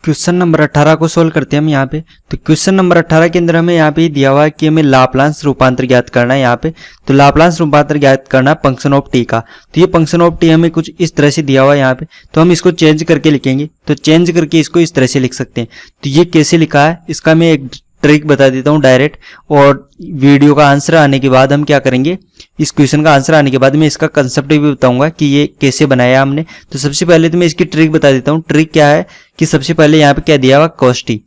Question number 18 को solve करते हैं हम यहाँ पे। तो क्वेश्चन नंबर 18 के अंदर हमें यहाँ पे दिया हुआ है कि हमें लाप्लास रूपांतर ज्ञात करना है यहाँ पे। तो लाप्लास रूपांतर ज्ञात करना है फंक्शन ऑफ टी का। तो ये फंक्शन ऑफ टी हमें कुछ इस तरह से दिया हुआ है यहाँ पे। तो हम इसको चेंज करके लिखेंगे, तो चेंज करके इसको इस तरह से लिख सकते हैं। तो ये कैसे लिखा है इसका मैं एक ट्रिक बता देता हूँ डायरेक्ट, और वीडियो का आंसर आने के बाद हम क्या करेंगे, इस क्वेश्चन का आंसर आने के बाद मैं इसका कंसेप्ट भी बताऊंगा कि ये कैसे बनाया हमने। तो सबसे पहले तो मैं इसकी ट्रिक बता देता हूँ। ट्रिक क्या है कि सबसे पहले यहाँ पे क्या दिया हुआ कॉस टी,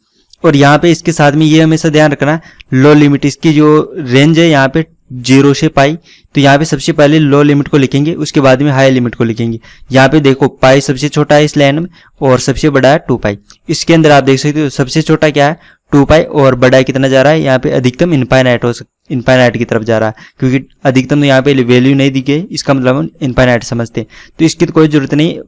और यहाँ पे इसके साथ में ये हमेशा ध्यान रखना लो लिमिट, इसकी जो रेंज है यहाँ पे 0 से पाई। तो यहाँ पे सबसे पहले लो लिमिट को लिखेंगे, उसके बाद में हाई लिमिट को लिखेंगे। यहाँ पे देखो पाई सबसे छोटा है इस लाइन में और सबसे बड़ा है 2 पाई। इसके अंदर आप देख सकते हो सबसे छोटा क्या है 2 पाई और बड़ा कितना जा रहा है यहाँ पे अधिकतम इनफाइनाइट की तरफ जा रहा है, क्योंकि अधिकतम तो यहाँ पे वैल्यू नहीं दी गई, इसका मतलब हम इनफाइनाइट समझते हैं। तो इसकी तो कोई जरूरत नहीं,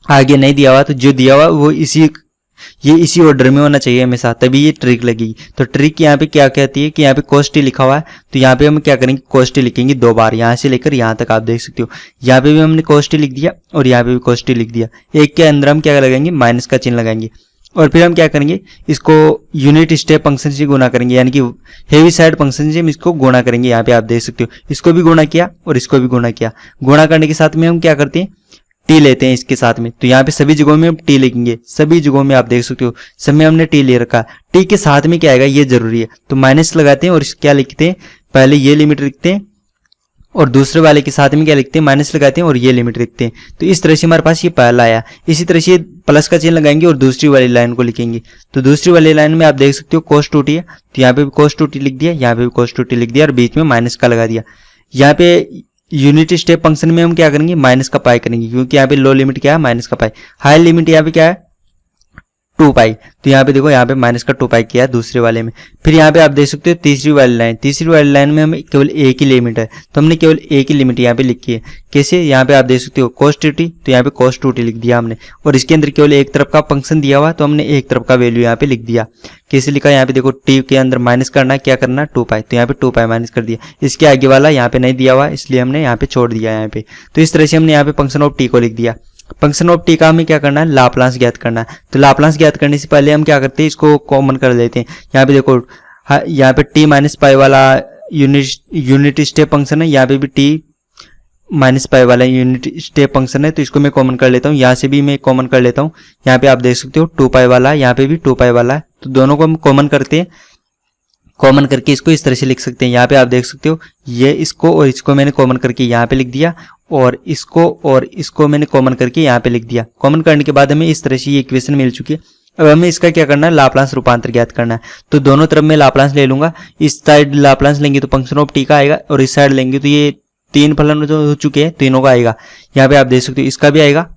आगे नहीं दिया हुआ, तो जो दिया हुआ वो इसी ऑर्डर में होना चाहिए हमेशा, तभी ये ट्रिक लगेगी। तो ट्रिक यहाँ पे क्या कहती है कि यहाँ पे कॉस टी लिखा हुआ है, तो यहाँ पे हम क्या करेंगे कॉस टी लिखेंगे 2 बार, यहाँ से लेकर यहाँ तक आप देख सकते हो। यहाँ पे भी हमने कॉस टी लिख दिया और यहाँ पे भी कॉस टी लिख दिया। एक के अंदर हम क्या लगाएंगे माइनस का चिन्ह लगाएंगे, और फिर हम क्या करेंगे इसको यूनिट स्टेप फंक्शन से गुणा करेंगे, यानी कि हेवी साइड फंक्शन से हम इसको गुणा करेंगे। यहाँ पे आप देख सकते हो इसको भी गुणा किया और इसको भी गुणा किया। गुणा करने के साथ में हम क्या करते हैं टी लेते हैं इसके साथ में। तो यहाँ पे सभी जगहों में हम टी लिखेंगे, सभी जगहों में आप देख सकते हो सब में हमने टी ले रखा। टी के साथ में क्या आएगा ये जरूरी है, तो माइनस लगाते हैं और क्या लिखते हैं पहले ये लिमिट लिखते हैं और दूसरे वाले के साथ में क्या लिखते हैं माइनस लगाते हैं और ये लिमिट लिखते हैं। तो इस तरह से हमारे पास ये पहला आया। इसी तरह से प्लस का चिन्ह लगाएंगे और दूसरी वाली लाइन को लिखेंगे। तो दूसरी वाली लाइन में आप देख सकते हो cos 2t है, तो यहाँ पे भी cos 2t लिख दिया, यहाँ पे भी cos 2t लिख दिया और बीच में माइनस का लगा दिया। यहाँ पे यूनिट स्टेप फंक्शन में हम क्या करेंगे माइनस का पाई करेंगे, क्योंकि यहाँ पे लो लिमिट क्या है माइनस का पाई, हाई लिमिट यहाँ पे क्या है 2 पाई। तो यहाँ पे देखो यहाँ पे माइनस का 2 पाई किया है दूसरे वाले में। फिर यहाँ पे आप देख सकते हो तीसरी वाली लाइन में हमें केवल एक ही लिमिट है, तो हमने केवल एक ही लिमिट यहाँ पे लिखी है। कैसे, यहाँ पे आप देख सकते हो cos 2t, तो यहाँ पे cos 2t लिख दिया हमने, और इसके अंदर केवल एक तरफ का फंक्शन दिया हुआ तो हमने एक तरफ का वैल्यू यहाँ पे लिख दिया। कैसे लिखा, यहाँ पे देखो t के अंदर माइनस करना क्या करना 2 पाई, तो यहाँ पे 2 पाई माइनस कर दिया। इसके आगे वाला यहाँ पे नहीं दिया हुआ इसलिए हमने यहाँ पे छोड़ दिया यहाँ पे। तो इस तरह से हमने यहाँ पे फंक्शन ऑफ टी को लिख दिया। फंक्शन ऑफ टी का हमें क्या करना है लाप्लास ज्ञात करना है। तो लाप्लास ज्ञात करने से पहले हम क्या करते हैं इसको कॉमन कर लेते हैं। यहाँ पे देखो यहाँ पे टी माइनस पाई वाला यूनिट स्टेप फंक्शन है, यहाँ पे भी टी माइनस पाई वाला यूनिट स्टेप फंक्शन है, तो इसको मैं कॉमन कर लेता हूँ। यहाँ से भी मैं कॉमन कर लेता हूँ। यहाँ पे आप देख सकते हो 2 पाई वाला, यहाँ पे भी 2 पाई वाला है, तो दोनों को हम कॉमन करते हैं। कॉमन करके इसको इस तरह से लिख सकते हैं। यहाँ पे आप देख सकते हो ये इसको और इसको मैंने कॉमन करके यहाँ पे लिख दिया, और इसको मैंने कॉमन करके यहाँ पे लिख दिया। कॉमन करने के बाद हमें इस तरह से ये इक्वेशन मिल चुकी है। अब हमें इसका क्या करना है लाप्लास रूपांतर ज्ञात करना है। तो दोनों तरफ में लाप्लास ले लूंगा। इस साइड लाप्लास लेंगे तो फंक्शन ऑफ टी का आएगा, और इस साइड लेंगे तो ये 3 फलन जो हो चुके हैं तीनों का आएगा। यहाँ पे आप देख सकते हो इसका भी आएगा,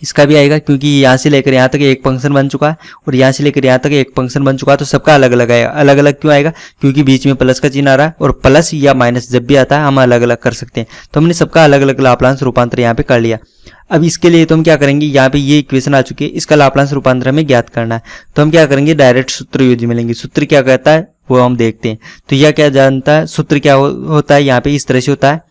इसका भी आएगा, क्योंकि यहाँ से लेकर यहाँ तक एक फंक्शन बन चुका है और यहाँ से लेकर यहाँ तक एक फंक्शन बन चुका है। तो सबका अलग अलग आएगा। अलग अलग क्यों आएगा, क्योंकि बीच में प्लस का चिन्ह आ रहा है, और प्लस या माइनस जब भी आता है हम अलग अलग कर सकते हैं। तो हमने सबका अलग अलग लाप्लास रूपांतर यहाँ पे कर लिया। अब इसके लिए तो हम क्या करेंगे, यहाँ पे ये इक्वेशन आ चुकी है, इसका लाप्लास रूपांतर हमें ज्ञात करना है। तो हम क्या करेंगे डायरेक्ट सूत्र यूज में लेंगे। सूत्र क्या कहता है वो हम देखते हैं। तो यह क्या जानता है सूत्र क्या होता है, यहाँ पे इस तरह से होता है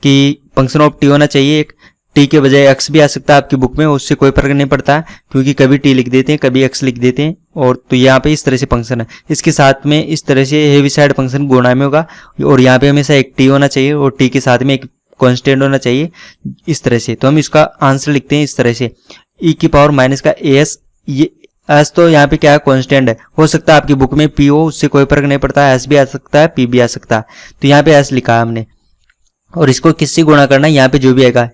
कि फंक्शन ऑफ टी होना चाहिए एक, टी के बजाय एक्स भी आ सकता है आपकी बुक में, उससे कोई फर्क नहीं पड़ता है, क्योंकि कभी टी लिख देते हैं कभी एक्स लिख देते हैं। और तो यहाँ पे इस तरह से फंक्शन है, इसके साथ में इस तरह से हेवी साइड फंक्शन गुणा में होगा, और यहाँ पे हमेशा एक टी होना चाहिए और टी के साथ में एक कांस्टेंट होना चाहिए इस तरह से। तो हम इसका आंसर लिखते हैं इस तरह से e की पावर माइनस का एस। ये एस तो यहाँ पे क्या है कांस्टेंट है, हो सकता है आपकी बुक में पी हो, उससे कोई फर्क नहीं पड़ता है, एस भी आ सकता है पी भी आ सकता है। तो यहाँ पे एस लिखा है हमने, और इसको किससे गुणा करना है, यहाँ पे जो भी आएगा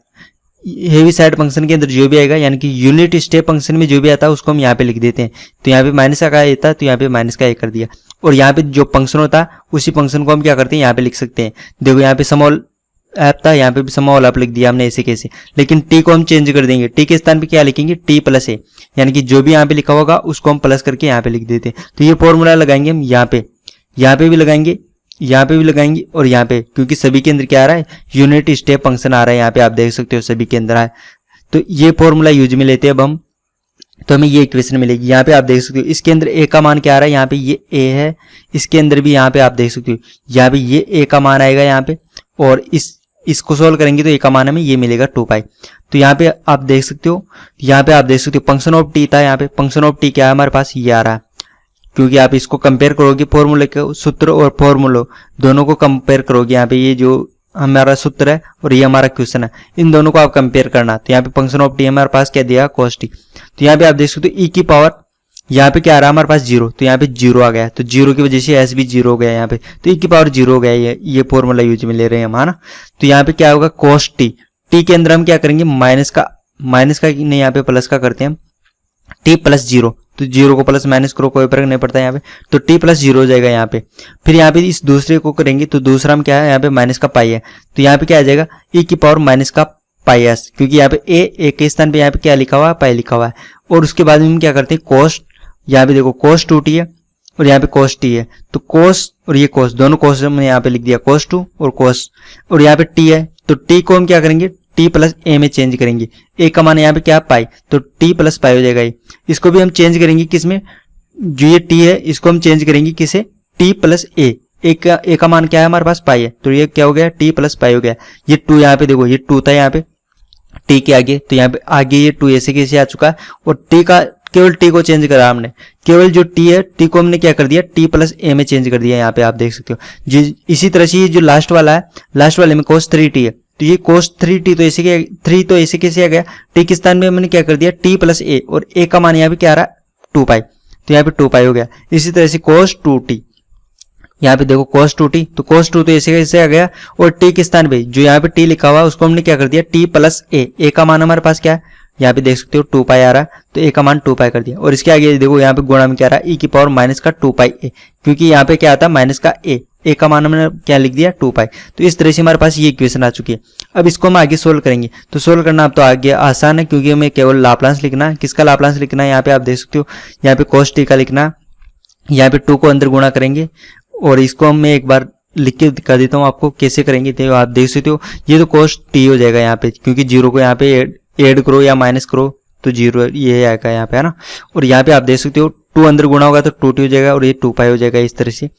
हेवी साइड फंक्शन के अंदर जो भी आएगा, यानी कि यूनिट स्टेप फंक्शन में जो भी आता है उसको हम यहाँ पे लिख देते हैं। तो यहाँ पे माइनस का आता है तो यहाँ पे माइनस का 1 कर दिया, और यहाँ पे जो फंक्शन होता है उसी फंक्शन को हम क्या करते हैं यहाँ पे लिख सकते हैं। देखो यहाँ पे स्मॉल ऐप था, यहाँ पे भी स्मॉल ऐप लिख दिया हमने ऐसे कैसे, लेकिन टी को हम चेंज कर देंगे। टी के स्थान पे क्या लिखेंगे टी प्लस ए, यानी कि जो भी यहाँ पे लिखा होगा उसको हम प्लस करके यहाँ पे लिख देते हैं। तो ये फॉर्मूला लगाएंगे हम यहाँ पे भी लगाएंगे, यहाँ पे भी लगाएंगे, और यहाँ पे क्योंकि सभी के अंदर क्या आ रहा है यूनिट स्टेप फंक्शन आ रहा है, यहाँ पे आप देख सकते हो सभी के अंदर है। तो ये फॉर्मूला यूज में लेते हैं अब हम, तो हमें ये इक्वेशन मिलेगी। यहाँ पे आप देख सकते हो इसके अंदर ए का मान क्या आ रहा है, यहाँ पे ये ए है, इसके अंदर भी यहाँ पे आप देख सकते हो यहाँ पे ये ए का मान आएगा यहाँ पे, और इसको सोल्व करेंगे तो ए का मान हमें ये मिलेगा 2 पाई। तो यहाँ पे आप देख सकते हो, फंक्शन ऑफ टी था, यहाँ पे फंक्शन ऑफ टी क्या है हमारे पास, ये आ रहा है। क्योंकि आप इसको कंपेयर करोगे, फॉर्मूले के सूत्र और फॉर्मूलो दोनों को कंपेयर करोगे, यहाँ पे ये जो हमारा सूत्र है और ये हमारा क्वेश्चन है, इन दोनों को आप कंपेयर करना। तो यहाँ पे फंक्शन ऑफ टी हमारे पास क्या दिया, कॉस टी। तो यहाँ पे आप देख सकते हो ई की पावर, यहाँ पे क्या आ रहा है हमारे पास 0, तो यहाँ पे 0 आ गया, तो 0 की वजह से एस भी 0 हो गया यहाँ पे, तो ई की पावर 0 हो गया, ये फॉर्मूला यूज में ले रहे हैं हम, है ना। तो यहाँ पे क्या होगा, कॉस टी, टी के अंदर हम क्या करेंगे, माइनस का नहीं, यहाँ पे प्लस का करते हैं हम, टी प्लस 0, तो 0 को प्लस माइनस करो, कोई फर्क नहीं पड़ता यहाँ पे, तो टी प्लस 0 हो जाएगा यहाँ पे। फिर यहाँ पे इस दूसरे को करेंगे, तो दूसरा हम क्या है, यहाँ पे माइनस का पाई है, तो यहाँ पे क्या आ जाएगा, ई की पावर माइनस का पाई एस, क्योंकि यहाँ पे ए के स्थान पे यहाँ पे क्या लिखा हुआ है, पाई लिखा हुआ है। और उसके बाद हम क्या करते हैं, कोस, यहाँ पे देखो कोस 2t है और यहाँ पे कोस टी है, तो कोस और ये कोस, दोनों कोस हमने यहाँ पे लिख दिया, कोस 2 और कोस, और यहाँ पे टी है, तो टी को हम क्या करेंगे, टी प्लस ए में चेंज करेंगे, ए का मान यहाँ पे क्या पाई, तो टी प्लस पाई हो जाएगा ये। इसको भी हम चेंज करेंगे किसमें, जो ये टी है इसको हम चेंज करेंगे किसे, टी प्लस ए, ए का मान क्या है हमारे पास, पाई है, तो ये क्या हो गया, टी प्लस पाई हो गया। ये 2 यहाँ पे देखो, ये 2 था यहाँ पे टी के आगे, तो यहाँ पे आगे ये 2 ऐसे कैसे आ चुका है, और टी का केवल टी को चेंज करा हमने, केवल जो टी है टी को हमने क्या कर दिया, टी प्लस ए में चेंज कर दिया, यहाँ पे आप देख सकते हो जी। इसी तरह से ये जो लास्ट वाला है, लास्ट वाले में cos 3t है, तो ये cos 3t तो ऐसे क्या, 3 तो ऐसे कैसे आ गया, टी के स्थान में हमने क्या कर दिया, टी प्लस ए, और ए का मान यहाँ पे क्या आ रहा है, 2 पाई, तो यहाँ पे 2 पाई हो गया। इसी तरह से cos 2t, यहाँ पे देखो cos 2t, तो cos 2 तो ऐसे कैसे आ गया, और टी के स्थान पे जो यहाँ पे टी लिखा हुआ उसको हमने क्या कर दिया, टी प्लस ए का मान हमारे पास क्या है, यहाँ पे देख सकते हो 2 पाई आ रहा है, तो ए का मान 2 पाई कर दिया। और इसके आगे देखो यहाँ पे गुणा में क्या आ रहा है, ई की पावर माइनस का 2 पाई ए, क्योंकि यहाँ पे क्या आता है, माइनस का ए का मान हमने क्या लिख दिया, 2 पाई। तो इस तरह से हमारे पास ये इक्वेशन आ चुकी है। अब इसको हम आगे सोल्व करेंगे, तो सोल्व करना अब तो आगे आसान है, क्योंकि हमें केवल लाप्लांस लिखना है। किसका लाप्लांस लिखना है, यहाँ पे आप देख सकते हो, यहाँ पे cos t का लिखना, यहाँ पे 2 को अंदर गुणा करेंगे, और इसको मैं एक बार लिख के दिखा देता हूँ आपको कैसे करेंगे। तो आप देख सकते हो ये तो cos t हो जाएगा यहाँ पे, क्योंकि 0 को यहाँ पे ऐड करो या माइनस करो तो 0 ये आएगा यहाँ पे, है ना। और यहाँ पे आप देख सकते हो 2 अंदर गुणा होगा तो 2t हो जाएगा, और ये 2 पाई हो जाएगा इस तरह से।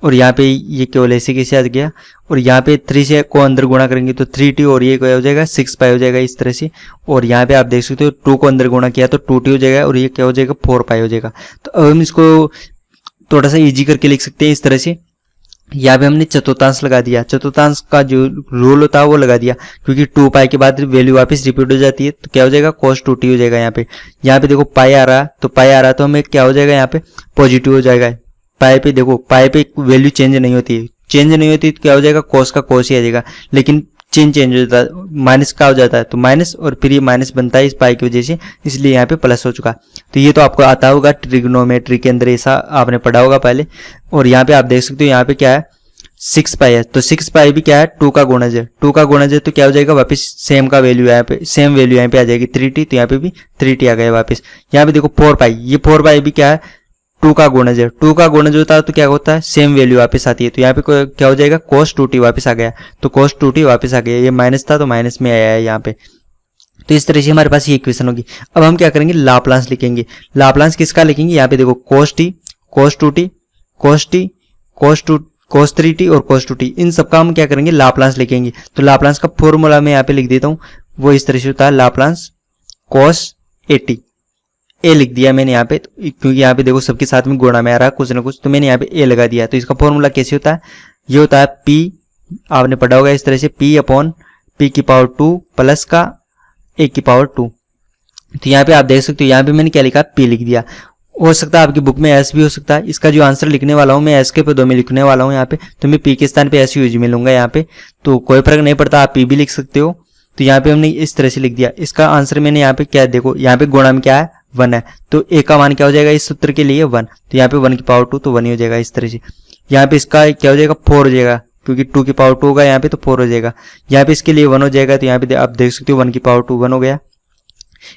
और यहाँ पे ये केवल ऐसे कैसे आ गया, और यहाँ पे 3 से को अंदर गुणा करेंगे तो 3t, और ये क्या हो जाएगा, 6 पाई हो जाएगा इस तरह से। और यहाँ पे आप देख सकते हो 2 को अंदर गुणा किया तो 2t हो जाएगा, और ये क्या हो जाएगा, 4 पाई हो जाएगा। तो अब हम इसको थोड़ा सा इजी करके लिख सकते हैं इस तरह से। यहाँ पे हमने चतुर्थांश लगा दिया, चतुर्थांश का जो रूल होता है वो लगा दिया, क्योंकि 2 पाई के बाद वैल्यू वापस रिपीट हो जाती है, तो क्या हो जाएगा, cos 2t हो जाएगा यहाँ पे। यहाँ पे देखो पाई आ रहा है, तो पाई आ रहा है तो हमें क्या हो जाएगा, यहाँ पे पॉजिटिव हो जाएगा। पाई पे देखो, पाई पे वैल्यू चेंज नहीं होती है, चेंज नहीं होती तो क्या हो जाएगा, cos का cos ही आ जाएगा, लेकिन चेंज हो जाता है, माइनस का हो जाता है तो माइनस, और फिर ये माइनस बनता है इस पाई की वजह से, इसलिए यहाँ पे प्लस हो चुका। तो ये तो आपको आता होगा, ट्रिग्नोमेट्री के अंदर ऐसा आपने पढ़ा होगा पहले। और यहाँ पे आप देख सकते हो यहाँ पे क्या है, 6 पाई है, तो 6 पाई भी क्या है, 2 का गुणज है, 2 का गुणज है तो क्या हो जाएगा, वापस सेम का वैल्यू यहाँ पे, सेम वैल्यू यहाँ पे आ जाएगी 3t, तो यहाँ पे भी 3t आ गया वापस। यहाँ पे देखो 4 पाई, ये 4 पाई भी क्या है, 2 का गुणज है, 2 का गुणज होता है तो क्या होता है, सेम वैल्यू वापस आती है, तो यहाँ पे क्या हो जाएगा, cos 2t वापस आ गया, तो cos 2t वापस आ गया, ये माइनस था तो माइनस में आया है यहाँ पे। तो इस तरह से हमारे पास ये इक्वेशन होगी। अब हम क्या करेंगे, लाप्लांस लिखेंगे। लाप्लांस किसका लिखेंगे, यहाँ पे देखो cos t, cos 2t, cos t, cos 3t और cos 2t, इन सबका हम क्या करेंगे, लाप्लांस लिखेंगे। तो लाप्लांस का फॉर्मूला मैं यहाँ पे लिख देता हूँ, वो इस तरह से होता है, लाप्लांस cos at, ए लिख दिया मैंने यहाँ पे, क्योंकि यहाँ पे देखो सबके साथ में गुणा में आ रहा है कुछ ना कुछ, तो मैंने यहाँ पे ए लगा दिया। तो इसका फॉर्मूला कैसे होता है, ये होता है p, आपने पढ़ा होगा इस तरह से, p अपॉन p की पावर 2 प्लस का a की पावर 2। तो यहाँ पे आप देख सकते हो, यहाँ पे मैंने क्या लिखा, p लिख दिया। हो सकता है आपकी बुक में एस भी हो सकता है, इसका जो आंसर लिखने वाला हूँ मैं एस के पदों में लिखने वाला हूँ यहाँ पे, तो मैं पी के स्थान पे एस यूज में लूंगा यहाँ पे, तो कोई फर्क नहीं पड़ता, आप पी भी लिख सकते हो। तो यहाँ पे हमने इस तरह से लिख दिया। इसका आंसर मैंने यहाँ पे क्या देखो, यहाँ पे गुणा में क्या है, 1 है, तो ए का मान क्या हो जाएगा इस सूत्र के लिए 1, तो यहाँ पे 1 की पावर 2 तो 1 ही हो जाएगा इस तरह से। यहाँ पे इसका क्या हो जाएगा, 4 हो जाएगा, क्योंकि 2 की पावर 2 होगा यहाँ पे तो 4 हो जाएगा। यहाँ पे इसके लिए 1 हो जाएगा, तो यहाँ पे आप देख सकते हो 1 की पावर 2 1 हो गया।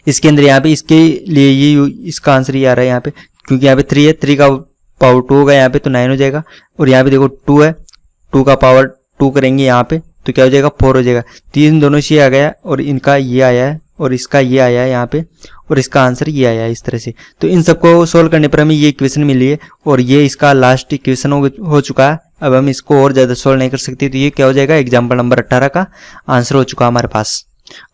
इसके अंदर यहाँ पे इसके लिए ये इसका आंसर ये आ रहा है यहाँ पे, क्योंकि यहाँ पे 3 है, 3 का पावर 2 होगा यहाँ पे तो 9 हो जाएगा। और यहाँ पे देखो 2 है, 2 का पावर 2 करेंगे यहाँ पे तो क्या हो जाएगा, 4 हो जाएगा। 3 दोनों से आ गया, और इनका ये आया है और इसका ये आया है यहाँ पे, और इसका आंसर ये आया है इस तरह से। तो इन सबको सोल्व करने पर हमें ये इक्वेशन मिली है, और ये इसका लास्ट इक्वेशन हो चुका है अब हम इसको और ज़्यादा सॉल्व नहीं कर सकते, तो ये क्या हो जाएगा, एग्जाम्पल नंबर 18 का आंसर हो चुका हमारे पास।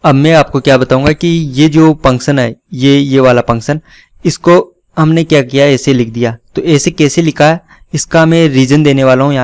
अब मैं आपको क्या बताऊंगा कि ये जो फंक्शन है, ये वाला फंक्शन, इसको हमने क्या किया, ऐसे लिख दिया। तो ऐसे कैसे लिखा है इसका मैं रीजन देने वाला हूँ।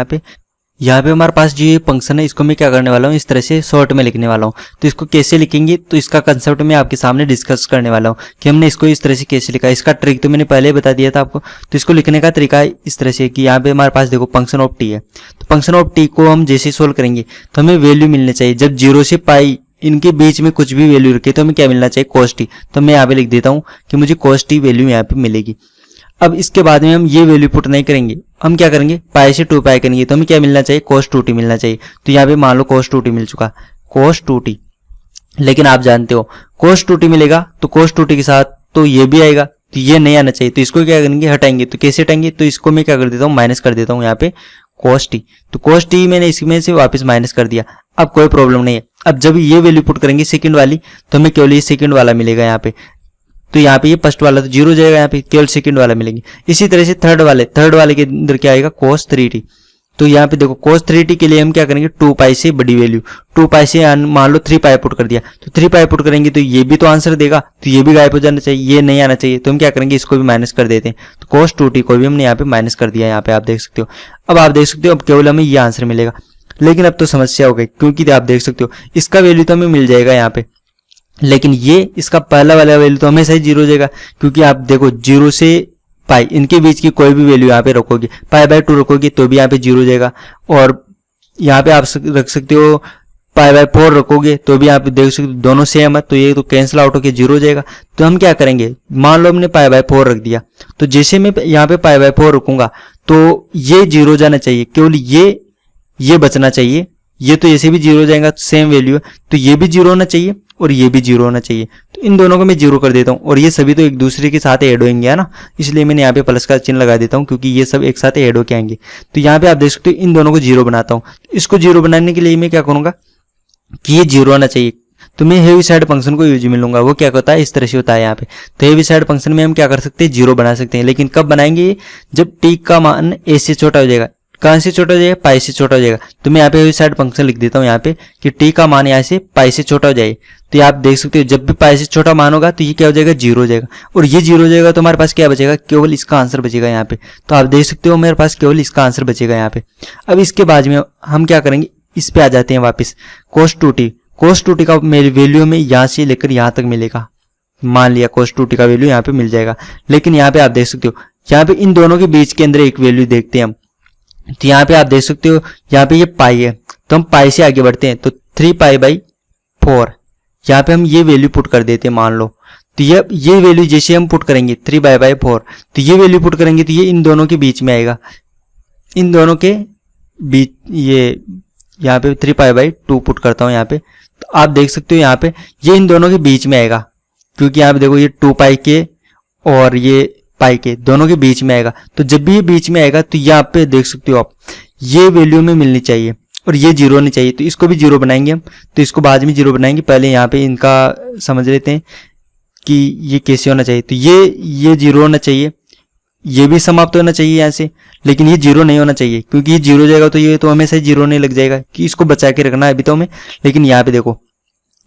यहाँ पे हमारे पास जो ये फंक्शन है इसको मैं क्या करने वाला हूँ, इस तरह से शॉर्ट में लिखने वाला हूँ। तो इसको कैसे लिखेंगे, तो इसका कंसेप्ट मैं आपके सामने डिस्कस करने वाला हूँ कि हमने इसको इस तरह से कैसे लिखा है। इसका ट्रिक तो मैंने पहले ही बता दिया था आपको। तो इसको लिखने का तरीका है इस तरह से कि यहाँ पे हमारे पास देखो फंक्शन ऑफ टी है। तो फंक्शन ऑफ टी को हम जैसे सोल्व करेंगे तो हमें वैल्यू मिलनी चाहिए। जब 0 से पाई इनके बीच में कुछ भी वैल्यू रखे तो हमें क्या मिलना चाहिए, cos t। तो मैं यहाँ पे लिख देता हूँ कि मुझे cos t वैल्यू यहाँ पे मिलेगी। अब इसके बाद में हम ये वैल्यू पुट नहीं करेंगे, हम क्या करेंगे, पाई से 2 पाई करेंगे। तो हमें क्या मिलना चाहिए, cos 2t मिलना चाहिए। तो यहाँ पे मान लो cos 2t मिल चुका, cos 2t। लेकिन आप जानते हो cos 2t मिलेगा तो cos 2t के साथ तो ये भी आएगा, तो ये नहीं आना चाहिए। तो इसको क्या करेंगे, हटाएंगे। तो कैसे हटाएंगे, तो इसको मैं क्या कर देता हूँ, माइनस कर देता हूँ यहाँ पे cos t। तो cos t मैंने इसमें से वापस माइनस कर दिया। अब कोई प्रॉब्लम नहीं है। अब जब ये वैल्यू पुट करेंगे सेकंड वाली तो हमें केवल ये सेकंड वाला मिलेगा यहाँ पे। तो यहाँ पे ये फर्स्ट वाला तो 0 हो जाएगा, यहाँ पे केवल सेकंड वाला मिलेंगे। इसी तरह से थर्ड वाले के अंदर क्या आएगा, cos 3t। तो यहाँ पे देखो cos 3t के लिए हम क्या करेंगे, 2 पाई से बड़ी वैल्यू, 2 पाई से मान लो 3 पाई पुट कर दिया। तो 3 पाई पुट करेंगे तो ये भी तो आंसर देगा, तो ये भी गायब हो जाना चाहिए, ये नहीं आना चाहिए। तो हम क्या करेंगे, इसको भी माइनस कर देते हैं। तो cos 2t को भी हमने यहाँ पे माइनस कर दिया। यहाँ पे आप देख सकते हो। अब आप देख सकते हो अब केवल हमें ये आंसर मिलेगा। लेकिन अब तो समस्या हो गई, क्योंकि आप देख सकते हो इसका वैल्यू तो हमें मिल जाएगा यहाँ पे, लेकिन ये इसका पहला वाला वैल्यू तो हमेशा ही 0 हो जाएगा। क्योंकि आप देखो 0 से पाई इनके बीच की कोई भी वैल्यू यहाँ पे रखोगे, पाई/2 रखोगे तो भी यहाँ पे 0 हो जाएगा। और यहाँ पे आप रख सकते हो पाई/4 रखोगे तो भी यहाँ पे देख सकते हो दोनों सेम है, तो ये तो कैंसिल आउट होकर 0 हो जाएगा। तो हम क्या करेंगे, मान लो हमने पाई/4 रख दिया, तो जैसे मैं यहाँ पे पाई/4 रखूंगा तो ये 0 हो जाना चाहिए, केवल ये बचना चाहिए। ये तो ऐसे भी 0 हो जाएगा, सेम वैल्यू है, तो ये भी 0 होना चाहिए और ये भी 0 होना चाहिए। तो इन दोनों को मैं 0 कर देता हूँ और ये सभी तो एक दूसरे के साथ ऐड होंगे, है ना। इसलिए मैंने यहाँ पे प्लस का चिन्ह लगा देता हूँ, क्योंकि ये सब एक साथ ऐड होके आएंगे। तो यहाँ पे आप देख सकते हो इन दोनों को 0 बनाता हूँ। इसको 0 बनाने के लिए मैं क्या करूंगा कि ये 0 होना चाहिए। तो मैं हेविसाइड फंक्शन को यूज में लूंगा। वो क्या होता है, इस तरह से होता है यहाँ पे। तो हेविसाइड फंक्शन में हम क्या कर सकते हैं, 0 बना सकते हैं। लेकिन कब बनाएंगे, जब t का मान a से छोटा हो जाएगा। कहां से छोटा हो जाएगा, पाई से छोटा हो जाएगा। तो मैं यहाँ पे हेविसाइड फंक्शन लिख देता हूँ यहाँ पे कि t का मान यहाँ से पाई से छोटा हो जाए। तो आप देख सकते हो जब भी पाई से छोटा मान होगा तो ये क्या हो जाएगा, 0 हो जाएगा। और ये 0 हो जाएगा तो हमारे पास क्या बचेगा, केवल इसका आंसर बचेगा यहाँ पे। तो आप देख सकते हो मेरे पास केवल इसका आंसर बचेगा यहाँ पे। अब इसके बाद में हम क्या करेंगे, इस पे आ जाते हैं वापस। cos 2t, cos 2t का मेरी वैल्यू हमें यहाँ से लेकर यहाँ तक मिलेगा। मान लिया cos 2t का वैल्यू यहाँ पे मिल जाएगा। लेकिन यहाँ पे आप देख सकते हो, यहाँ पे इन दोनों के बीच के अंदर एक वैल्यू देखते हैं हम। तो यहाँ पे आप देख सकते हो यहाँ पे ये पाई है, तो हम पाई से आगे बढ़ते हैं। तो 3 पाई/4 यहाँ पे हम ये वैल्यू पुट कर देते हैं, मान लो। तो ये वैल्यू जैसे हम पुट करेंगे 3 पाई/4, तो ये वैल्यू पुट करेंगे तो ये इन दोनों के बीच में आएगा। इन दोनों के बीच ये यहाँ पे 3 पाई/2 पुट करता हूँ यहाँ पे। तो आप देख सकते हो यहाँ पे ये इन दोनों के बीच में आएगा, क्योंकि यहाँ पे देखो ये 2 पाई के और ये पाई के दोनों के बीच में आएगा। तो जब भी ये बीच में आएगा तो यहाँ पे देख सकते हो आप ये वैल्यू में मिलनी चाहिए और ये 0 होनी चाहिए। तो इसको भी 0 बनाएंगे हम, तो इसको बाद में 0 बनाएंगे। पहले यहाँ पे इनका समझ लेते हैं कि ये कैसे होना चाहिए। तो ये 0 होना चाहिए, ये भी समाप्त होना चाहिए यहाँ से। लेकिन ये 0 नहीं होना चाहिए, क्योंकि ये 0 हो जाएगा तो ये तो हमेशा 0 नहीं लग जाएगा, कि इसको बचा के रखना है अभी तो हमें। लेकिन यहाँ पे देखो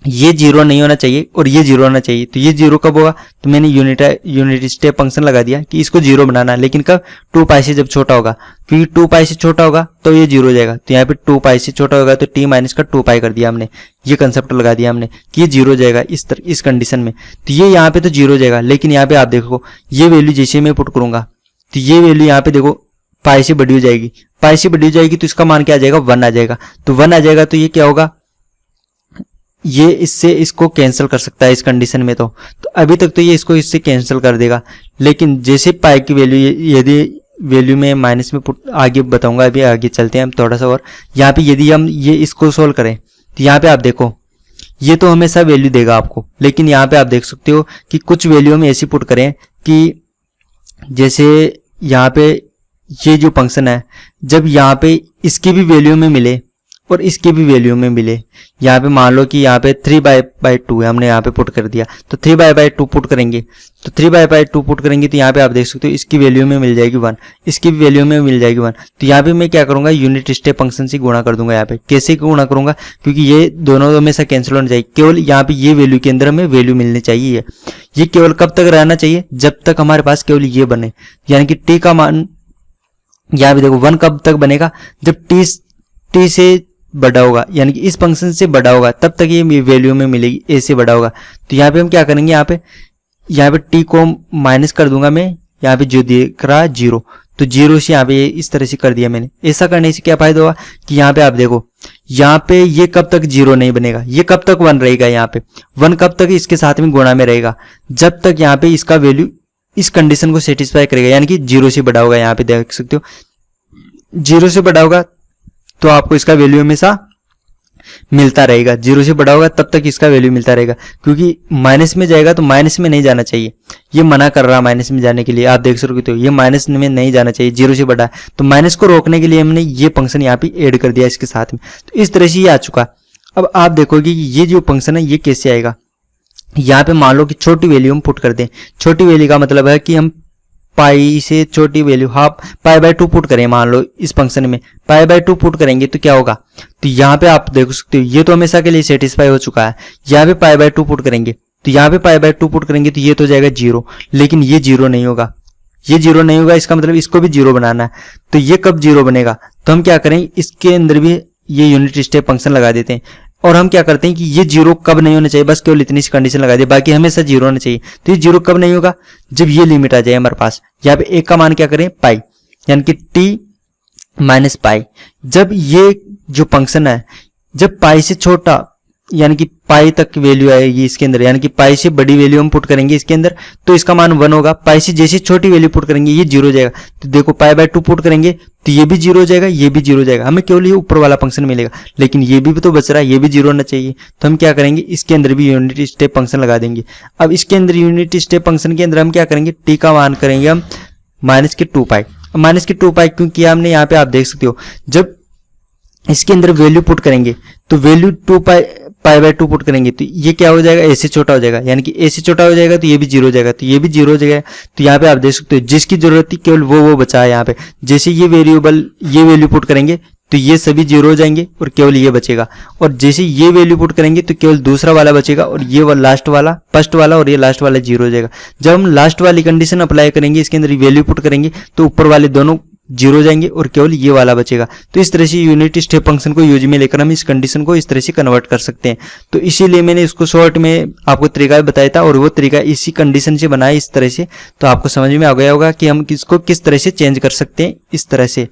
ये 0 नहीं होना चाहिए और ये 0 होना चाहिए। तो ये 0 कब होगा, तो मैंने यूनिट स्टेप फंक्शन लगा दिया कि इसको 0 बनाना है। लेकिन कब, 2 पाई से जब छोटा होगा, क्योंकि 2 पाई से छोटा होगा तो ये 0 हो जाएगा। तो यहाँ पे 2 पाई से छोटा होगा तो t माइनस का 2 पाई कर दिया हमने। ये कंसेप्ट लगा दिया हमने कि ये 0 हो जाएगा इस कंडीशन में। तो ये यहाँ पे तो 0 हो जाएगा। लेकिन यहाँ पे आप देखो ये वैल्यू जैसे मैं पुट करूंगा तो ये वैल्यू यहाँ पे देखो पाई से बड़ी हो जाएगी। पाई से बड़ी हो जाएगी तो इसका मान क्या आ जाएगा, 1 आ जाएगा। तो 1 आ जाएगा तो ये क्या होगा, ये इससे इसको कैंसिल कर सकता है इस कंडीशन में। तो अभी तक तो ये इसको इससे कैंसिल कर देगा। लेकिन जैसे पाई की वैल्यू, यदि वैल्यू में माइनस में पुट आगे बताऊंगा, अभी आगे चलते हैं हम थोड़ा सा। और यहाँ पे यदि हम ये इसको सोल्व करें तो यहाँ पे आप देखो ये तो हमेशा वैल्यू देगा आपको। लेकिन यहाँ पे आप देख सकते हो कि कुछ वैल्यू हम ऐसी पुट करें कि जैसे यहाँ पे ये जो फंक्शन है, जब यहाँ पे इसकी भी वैल्यू में मिले और इसकी भी वैल्यू में मिले। यहाँ पे मान लो कि यहाँ पे 3/2 है, हमने यहाँ पे पुट कर दिया, तो 3/2 पुट करेंगे, तो 3/2 पुट करेंगे तो यहाँ पे आप देख सकते हो इसकी वैल्यू में मिल जाएगी 1, इसकी भी वैल्यू में मिल जाएगी 1। तो यहाँ पे मैं क्या करूंगा, यूनिट स्टेप फंक्शन से गुणा कर दूंगा। यहाँ पे कैसे गुणा करूंगा, क्योंकि ये दोनों हमेशा कैंसिल होना चाहिए, केवल यहाँ पे ये वैल्यू के अंदर हमें वैल्यू मिलनी चाहिए। ये केवल कब तक रहना चाहिए, जब तक हमारे पास केवल ये बने, यानी कि टी का मान यहाँ पे देखो 1 कब तक बनेगा, जब टी से बड़ा होगा, यानी कि इस फंक्शन से बड़ा होगा, तब तक ये वैल्यू में मिलेगी, ए से बड़ा होगा। तो यहाँ पे हम क्या करेंगे, यहाँ पे टी को माइनस कर दूंगा मैं, यहाँ पे जो दिख रहा 0, तो 0 से यहाँ पे इस तरह से कर दिया मैंने। ऐसा करने से क्या फायदा होगा कि यहाँ पे आप देखो, यहाँ पे ये कब तक 0 नहीं बनेगा, ये कब तक 1 रहेगा, यहाँ पे 1 कब तक इसके साथ में गुणा में रहेगा, जब तक यहाँ पे इसका वैल्यू इस कंडीशन को सेटिस्फाई करेगा, यानी कि 0 से बड़ा होगा। यहाँ पे देख सकते हो 0 से बड़ा होगा तो आपको इसका वैल्यू हमेशा मिलता रहेगा, 0 से बड़ा होगा तब तक इसका वैल्यू मिलता रहेगा, क्योंकि माइनस में जाएगा तो माइनस में नहीं जाना चाहिए, ये मना कर रहा माइनस में जाने के लिए, आप देख सकते हो ये माइनस में नहीं जाना चाहिए, 0 से बड़ा है। तो माइनस को रोकने के लिए हमने ये फंक्शन यहाँ पे ऐड कर दिया इसके साथ में, तो इस तरह से ये आ चुका। अब आप देखोगे कि ये जो फंक्शन है ये कैसे आएगा। यहाँ पे मान लो कि छोटी वैल्यू हम पुट कर दें, छोटी वैल्यू का मतलब है कि हम पाई से छोटी वैल्यू π/2 पुट करें, मान लो इस फंक्शन में π/2 पुट करेंगे तो क्या होगा, तो यहाँ पे आप देख सकते हो ये तो हमेशा के लिए सेटिस्फाई हो चुका है। यहाँ पे π/2 पुट करेंगे तो यहाँ पे π/2 पुट करेंगे तो ये तो जाएगा 0, लेकिन ये 0 नहीं होगा, ये 0 नहीं होगा, इसका मतलब इसको भी 0 बनाना है। तो ये कब 0 बनेगा, तो हम क्या करें, इसके अंदर भी ये यूनिट स्टेप फंक्शन लगा देते हैं, और हम क्या करते हैं कि ये 0 कब नहीं होना चाहिए, बस केवल इतनी सी कंडीशन लगा दी, बाकी हमेशा 0 होना चाहिए। तो ये 0 कब नहीं होगा, जब ये लिमिट आ जाए हमारे पास। यहाँ पे एक का मान क्या करें, पाई, यानी कि टी माइनस पाई। जब ये जो फंक्शन है जब पाई से छोटा यानी कि पाई तक वैल्यू आएगी इसके अंदर, यानी कि पाई से बड़ी वैल्यू हम पुट करेंगे इसके अंदर तो इसका मान 1 होगा, पाई से जैसे छोटी वैल्यू पुट करेंगे ये 0 हो जाएगा। तो देखो π/2 पुट करेंगे तो ये भी 0 हो जाएगा, ये भी 0 हो जाएगा, हमें केवल ये ऊपर वाला फंक्शन मिलेगा, लेकिन ये भी तो बच रहा है, ये भी 0 होना चाहिए। तो हम क्या करेंगे, इसके अंदर भी यूनिट स्टेप फंक्शन लगा देंगे। अब इसके अंदर यूनिट स्टेप फंक्शन के अंदर हम क्या करेंगे, टी का मान करेंगे हम -2π। -2π क्यों किया हमने, यहाँ पे आप देख सकते हो जब इसके अंदर वैल्यू पुट करेंगे तो वैल्यू π/2 पुट करेंगे तो ये क्या हो जाएगा, ए से छोटा हो जाएगा, यानी कि ए से छोटा हो जाएगा तो ये भी 0 हो जाएगा, तो ये भी 0 हो जाएगा। तो यहाँ पे आप देख सकते हो जिसकी जरूरत थी केवल वो बचा है। यहाँ पे जैसे ये वैल्यू पुट करेंगे तो ये सभी 0 हो जाएंगे और केवल ये बचेगा, और जैसे ये वैल्यू पुट करेंगे तो केवल दूसरा वाला बचेगा, और ये लास्ट वाला, फर्स्ट वाला और ये लास्ट वाला 0 हो जाएगा। जब हम लास्ट वाली कंडीशन अप्लाई करेंगे, इसके अंदर वैल्यू पुट करेंगे तो ऊपर वाले दोनों 0 हो जाएंगे और केवल ये वाला बचेगा। तो इस तरह से यूनिट स्टेप फंक्शन को यूज में लेकर हम इस कंडीशन को इस तरह से कन्वर्ट कर सकते हैं। तो इसीलिए मैंने इसको शॉर्ट में आपको तरीका बताया था, और वो तरीका इसी कंडीशन से बनाया इस तरह से। तो आपको समझ में आ गया होगा कि हम इसको किस तरह से चेंज कर सकते हैं इस तरह से।